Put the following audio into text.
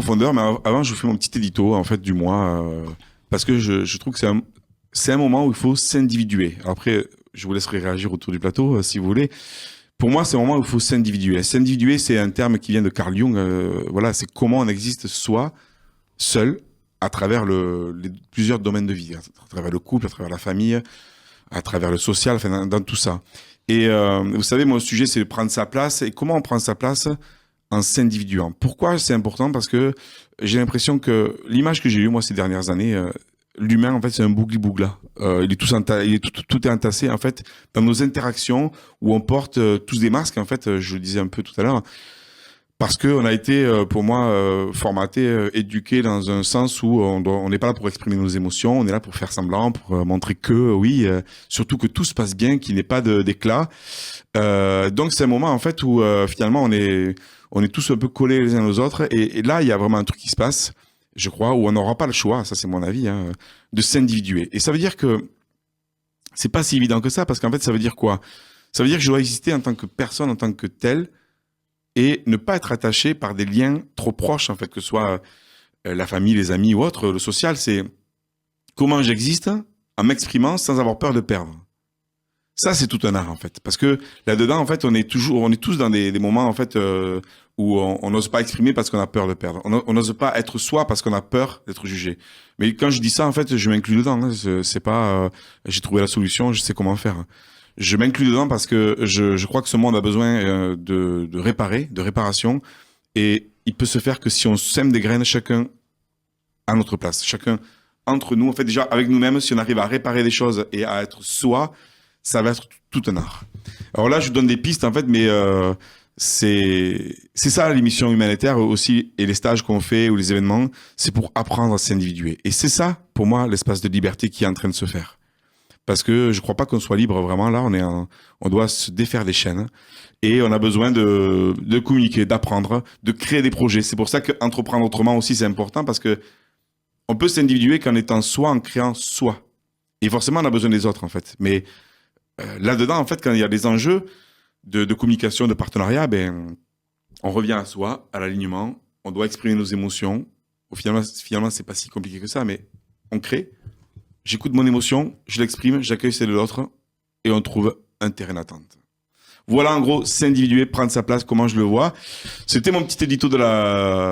Profondeur, mais avant, je vous fais mon petit édito en fait du mois parce que je trouve que c'est un moment où il faut s'individuer. Après, je vous laisserai réagir autour du plateau si vous voulez. Pour moi, c'est un moment où il faut s'individuer. S'individuer, c'est un terme qui vient de Carl Jung. Voilà, c'est comment on existe soi, seul, à travers les plusieurs domaines de vie, à travers le couple, à travers la famille, à travers le social, enfin, dans tout ça. Et vous savez, mon sujet, c'est de prendre sa place. Et comment on prend sa place? En s'individuant. Pourquoi c'est important? Parce que j'ai l'impression que l'image que j'ai eue moi ces dernières années, l'humain en fait c'est un bougli-bougla. Tout est entassé en fait dans nos interactions où on porte tous des masques en fait. Je le disais un peu tout à l'heure parce que on a été pour moi formaté, éduqué dans un sens où on n'est pas là pour exprimer nos émotions, on est là pour faire semblant, pour montrer que oui, surtout que tout se passe bien, qu'il n'y ait pas d'éclat. Donc c'est un moment en fait où finalement on est tous un peu collés les uns aux autres et là il y a vraiment un truc qui se passe, je crois, où on n'aura pas le choix, ça c'est mon avis, hein, de s'individuer. Et ça veut dire que c'est pas si évident que ça parce qu'en fait ça veut dire quoi? Ça veut dire que je dois exister en tant que personne, en tant que tel et ne pas être attaché par des liens trop proches en fait, que ce soit la famille, les amis ou autre. Le social, c'est comment j'existe en m'exprimant sans avoir peur de perdre. Ça, c'est tout un art en fait, parce que là-dedans, en fait, on est tous dans des moments en fait où on n'ose pas exprimer parce qu'on a peur de perdre. On n'ose pas être soi parce qu'on a peur d'être jugé. Mais quand je dis ça, en fait, je m'inclus dedans. Hein. C'est pas, j'ai trouvé la solution, je sais comment faire. Je m'inclus dedans parce que je crois que ce monde a besoin de réparer, de réparation, et il peut se faire que si on sème des graines, chacun à notre place, chacun entre nous, en fait, déjà avec nous-mêmes, si on arrive à réparer des choses et à être soi, ça va être tout un art. Alors là, je vous donne des pistes en fait, mais c'est ça l'émission humanitaire aussi et les stages qu'on fait ou les événements, c'est pour apprendre à s'individuer. Et c'est ça, pour moi, l'espace de liberté qui est en train de se faire. Parce que je crois pas qu'on soit libre vraiment. Là, on doit se défaire des chaînes et on a besoin de communiquer, d'apprendre, de créer des projets. C'est pour ça qu'entreprendre autrement aussi c'est important parce que on peut s'individuer qu'en étant soi, en créant soi. Et forcément, on a besoin des autres en fait. Mais là-dedans, en fait, quand il y a des enjeux de communication, de partenariat, ben, on revient à soi, à l'alignement. On doit exprimer nos émotions. Finalement, c'est pas si compliqué que ça, mais on crée. J'écoute mon émotion, je l'exprime, j'accueille celle de l'autre, et on trouve un terrain d'attente. Voilà, en gros, s'individuer, prendre sa place, comment je le vois. C'était mon petit édito de la